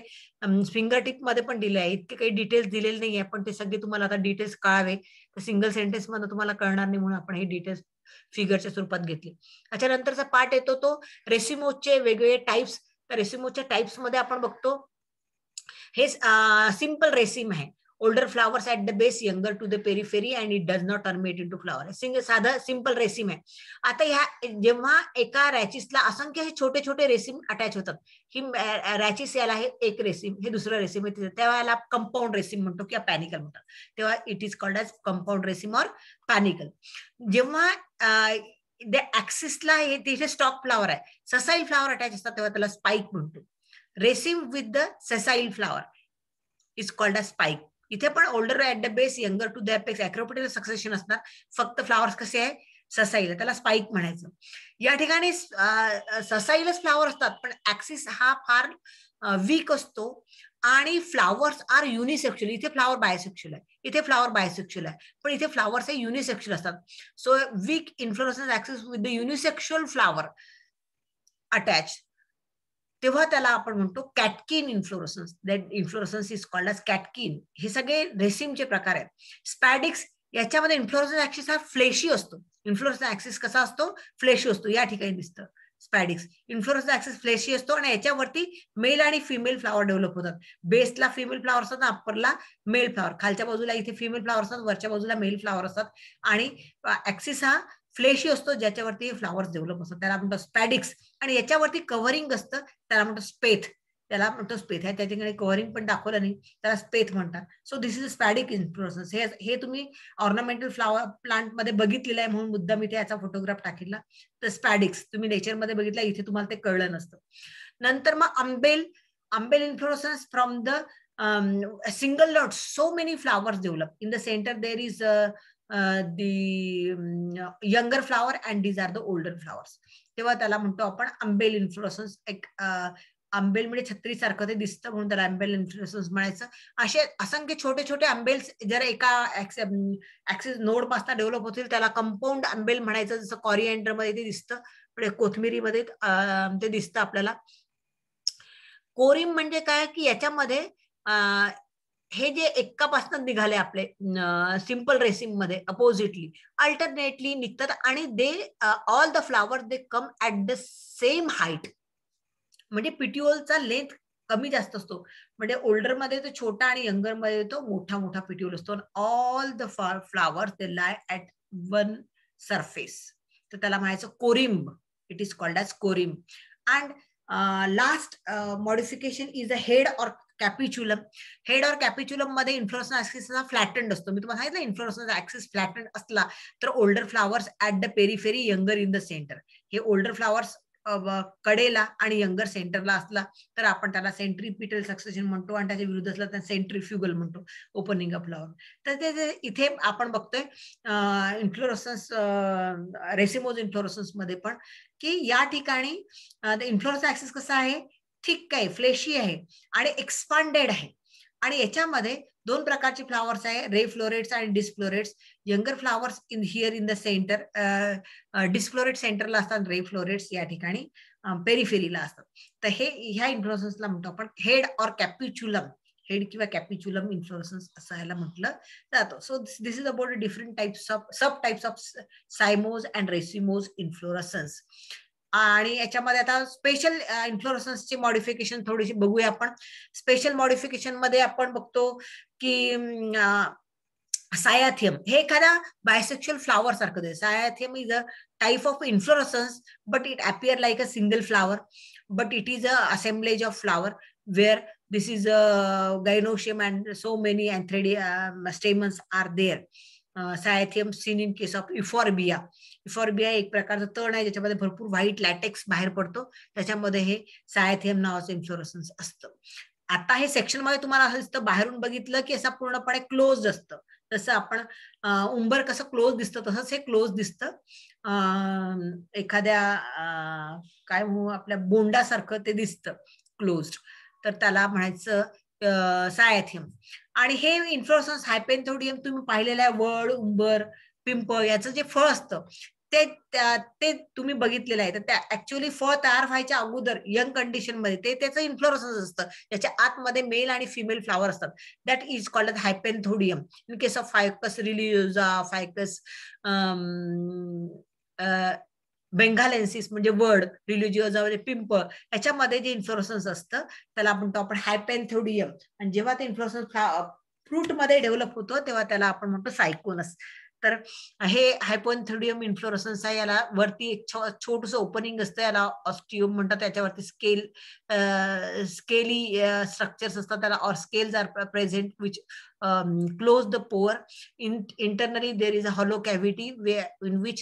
फिंगर टिप मध्ये पण दिले आहे, इतके काही डिटेल्स दिलेले नाहीये, पण ते सगळे तुम्हाला आता डिटेल्स कळावे तर सिंगल सेंटेन्स मध्ये तुम्हाला कळणार नाही, म्हणून आपण हे डिटेल्स फिगरच्या स्वरूपात घेतले. त्याच्यानंतरचा पार्ट येतो तो रेसिमोचे वेगवेगळे टाइप्स. तर रेसिमोच्या टाइप्स मध्ये आपण बघतो हे सिंपल रेसिम आहे. older flowers at the base, younger to the periphery, and it does not terminate into flower. साधा सिंपल रेसिम आहे. आता ह्या जेव्हा एका रॅचिसला असंख्य हे छोटे छोटे रेसिम अटॅच होतात, ही रॅचिस याला आहे एक रेसिम, हे दुसरं रेसिम आहे, तेव्हा याला कंपाऊंड रेसिम म्हणतो किंवा पॅनिकल म्हणतात. तेव्हा it is called as compound raceme or panicle. जेव्हा ऍक्सिसला हे तिथे स्टॉक फ्लावर आहे, ससाईल फ्लावर अटॅच असतात, तेव्हा त्याला स्पाइक म्हणतो. Raceme with the sessile flower is called as spike. इथे पण older at the base, younger to the apex, acropetal succession असणार, फक्त फ्लावर्स कसे आहे ससाईल, त्याला स्पाइक म्हणायचं. या ठिकाणी ससाईलच फ्लावर असतात, पण ऍक्सिस हा फार वीक असतो आणि फ्लावर्स आर युनिसेक्शुअल. इथे फ्लावर बायसेक्शुअल आहे, इथे फ्लावर बायसेक्शुअल आहे, पण इथे फ्लावर्स हे युनिसेक्शुअल असतात. So weak inflorescence axis with the unisexual flower attach, तेव्हा त्याला आपण म्हणतो catkin inflorescence. That inflorescence is called as catkin. हे सगळे रेसिमचे प्रकार आहेत. स्पॅडिक्स याच्यामध्ये इन्फ्लोरेसन्स ऍक्सिस हा फ्लेशी असतो. इन्फ्लोरेसन्स ऍक्सिस कसा असतो, फ्लेशी असतो. या ठिकाणी दिसतं स्पॅडिक्स. इन्फ्लोरेसन्स ऍक्सिस फ्लेशी असतो आणि याच्यावरती मेल आणि फिमेल फ्लावर डेव्हलप होतात. बेसला फिमेल फ्लावर असतात, अप्परला मेल फ्लावर. खालच्या बाजूला इथे फिमेल फ्लावर असतात, वरच्या बाजूला मेल फ्लावर असतात. आणि ऍक्सिस हा फ्लेशी असतो, ज्याच्यावरती फ्लावर्स डेव्हलप असतात, त्याला म्हणतो स्पॅडिक्स. आणि याच्यावरती कव्हरिंग असतं, त्याला म्हणतो स्पेथ. त्याला म्हणतो स्पेथ. त्या ठिकाणी कव्हरिंग पण दाखवलं नाही, त्याला स्पेथ म्हणतात. So this is spadix inflorescence. हे तुम्ही ऑर्नामेंटल फ्लावर प्लांट मध्ये बघितलेलं आहे, म्हणून मुद्दा मी त्याचा फोटोग्राफ टाकला. तर स्पॅडिक्स तुम्ही नेचरमध्ये बघितलं, इथे तुम्हाला ते कळलं नसतं. नंतर मग umbel inflorescence from the single node, so many flowers develop. In the center there is the younger flower and these are the older flowers. तेव्हा त्याला म्हणतो आपण अंबेल इन्फ्लोरेसन्स. एक अंबेल म्हणजे छत्री सारखं ते दिसतं, म्हणून त्याला अंबेल इन्फ्लोरेसन्स म्हणायचं. असे असंख्य छोटे छोटे अंबेल्स जर एका ऍक्सिस नोड पासून डेव्हलप होतील, त्याला कंपाऊंड अंबेल म्हणायचं. जसं कॉरिएंडर मध्ये ते दिसतं, पण कोथिंबिरीमध्ये ते दिसतं आपल्याला. कोरिम म्हणजे काय की याच्यामध्ये हे जे एकापासून निघाले आपले सिंपल रेसिम मध्ये अपोजिटली अल्टरनेटली निघतात आणि they all the flower they come at the same height. म्हणजे पिट्युअलचा लेंथ कमी जास्त असतो. म्हणजे ओल्डर मध्ये तो छोटा आणि यंगर मध्ये तो मोठा मोठा पिट्युअल असतो. All the flowers they lie at one surface. तर त्याला म्हणायचं corymb. It is called as corymb. And last modification is a head or capitulum. Head or capitulum मध्ये इन्फ्लोरेसन्स ऍक्सिस फ्लॅटन्ड असतो. मी तुम्हाला सांगितलं इन्फ्लोरेसन्स ऍक्सिस फ्लॅटन्ड असला तर older flowers at the periphery, younger in the centre. हे ओल्डर फ्लावर्स कडेला आणि यंगर सेंटरला असला तर आपण त्याला सेंट्रीपिटल सक्सेशन म्हणतो, आणि त्याच्या विरुद्ध असला तर सेंट्रीफ्युगल म्हणतो, ओपनिंग अप फ्लावर. तर ते इथे आपण बघतोय इन्फ्लोरेसन्स रेसिमोज इन्फ्लोरेसन्स मध्ये पण की या ठिकाणी इन्फ्लोरेसन्स ऍक्सिस कसा आहे, थिक आहे, फ्लेशी आहे आणि एक्सपांडेड आहे. आणि याच्यामध्ये दोन प्रकारचे फ्लावर्स आहे, रे फ्लोरेट्स आणि disc florets. Younger flowers in here in the centre, disc floret सेंटरला असतात, रे फ्लोरेट्स या ठिकाणी पेरिफेरीला असतात. तर हे ह्या इन्फ्लोरेसन्सला म्हणतो आपण हेड ऑर कॅपिच्युलम. हेड किंवा कॅपिच्युलम इन्फ्लोरेसन्स असं याला म्हटलं जातं. So this is about different types of sub types of cymose and racemose inflorescence. आणि याच्यामध्ये आता स्पेशल इन्फ्लोरेसन्सची मॉडिफिकेशन थोडीशी बघूया आपण. स्पेशल मॉडिफिकेशन मध्ये आपण बघतो की सायाथियम हे एखादा बायसेक्शुअल फ्लावर सारखं आहे. Cyathium is a type of inflorescence but it appear like a single flower, but it is a assemblage of flower where this is a gynoecium and so many antheridium stamens are there. Cyathium seen in case of Euphorbia. Euphorbia एक प्रकारचं तण आहे ज्याच्यामध्ये भरपूर व्हाईट लॅटेक्स बाहेर पडतो, त्याच्यामध्ये हे सायथियम नावाचं इन्फ्लोरेसन्स असतं. आता हे सेक्शन मध्ये तुम्हाला असं दिसतं, बाहेरून बघितलं की असं पूर्णपणे क्लोज असतं. जसं आपण उंबर कसं क्लोज दिसतं तसंच हे क्लोज दिसतं. एखाद्या काय म्हणू आपल्या बोंडासारखं ते दिसतं क्लोज्ड, तर त्याला म्हणायचं सायथियम. आणि हे इन्फ्लोरेसन्स हायपेंथोडियम तुम्ही पाहिलेलं आहे, वड, उंबर, पिंपळ याचं जे फळ असतं ते तुम्ही बघितलेलं आहे. तर त्या ऍक्च्युअली फळ तयार व्हायच्या अगोदर यंग कंडिशन मध्ये ते त्याचं इन्फ्लोरसन्स असतं, त्याच्या आतमध्ये मेल आणि फिमेल फ्लावर असतात. That is called as hypanthodium. In case of Ficus religiosa, Ficus benghalensis म्हणजे वड, रिलिजिओजा म्हणजे पिंपळ, याच्यामध्ये जे इन्फ्लोरसन्स असतं त्याला म्हणतो आपण हायपेन्थोडियम. आणि जेव्हा ते इन्फ्लोरसन्स फ्रूट मध्ये डेव्हलप होतो तेव्हा त्याला आपण म्हणतो सायकोनस. तर हे हायपोन्थोडियम इन्फ्लोरसन्स आहे. याला वरती एक छोटस ओपनिंग असतं, याला ऑस्टियम म्हणतात. त्याच्यावरती स्केली स्ट्रक्चर्स असतात त्याला, or scales are present which close the pore. Internally there is a hollow cavity in which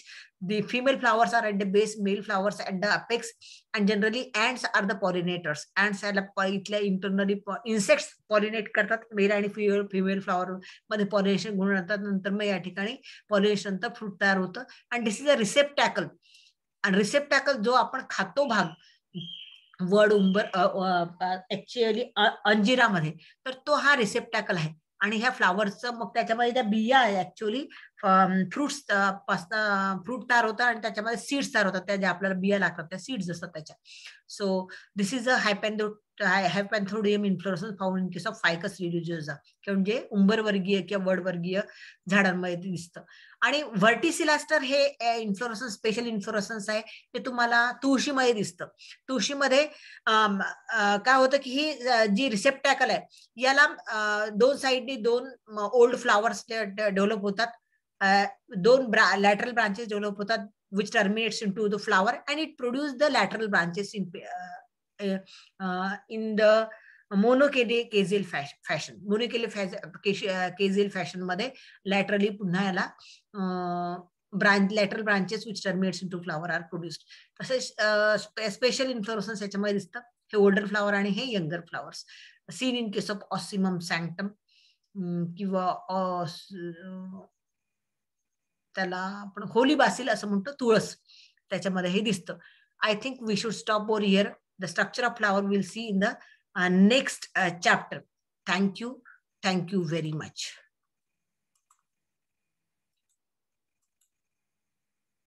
the female flowers are at the base, male flowers at the apex, and generally ants are the pollinators. Ants इथल्या internally insects pollinate करतात, मेल आणि फिमेल फ्लॉवर मध्ये पॉलिनेशन घेऊन आणतात. नंतर मग या ठिकाणी पॉलिनेशन नंतर फ्रूट तयार होतं. आणि दिस इज अ रिसेप्टॅकल. आणि रिसेप्टॅकल जो आपण खातो भाग वड, उंबर, ऍक्च्युअली अंजिरामध्ये, तर तो हा रिसेप्टॅकल आहे. आणि ह्या फ्लावरचं मग त्याच्यामध्ये त्या बिया आहे ऍक्च्युअली फ्रुट्स पासून फ्रूट तयार होतात आणि त्याच्यामध्ये सीड्स तयार होतात, त्या ज्या आपल्याला बिया लागतात त्या सीड्स असतात त्याच्या. So this is a hypanthodium inflorescence found in case of Ficus religiosa, म्हणजे उंबरवर्गीय किंवा वडवर्गीय झाडांमध्ये दिसतं. आणि व्हर्टिसिलास्टर हे इन्फ्लोरसन्स, स्पेशल इन्फ्लोरसन्स आहे, ते तुम्हाला तुळशीमध्ये दिसतं. तुळशीमध्ये काय होतं की ही जी रिसेप्टॅकल आहे याला दोन साईडनी दोन ओल्ड फ्लावर्स डेव्हलप होतात, दोन लॅटरल ब्रांचेस डेव्हलप होतात which terminates into the flower and it produces the lateral branches in the monocasial fashion. Monocasial fashion मध्ये laterally पुन्हा याला lateral branches which terminates into flower are produced. तसेच स्पेशल इन्फ्लोरसन्स याच्यामध्ये दिसतात. हे ओल्डर फ्लावर आणि हे younger flowers. Seen in case of Ocimum sanctum किंवा त्याला आपण होली बासिल असं म्हणतो, तुळस, त्याच्यामध्ये हे दिसतं. I think we should stop over here. The structure of flower will see in the next chapter. Thank you very much.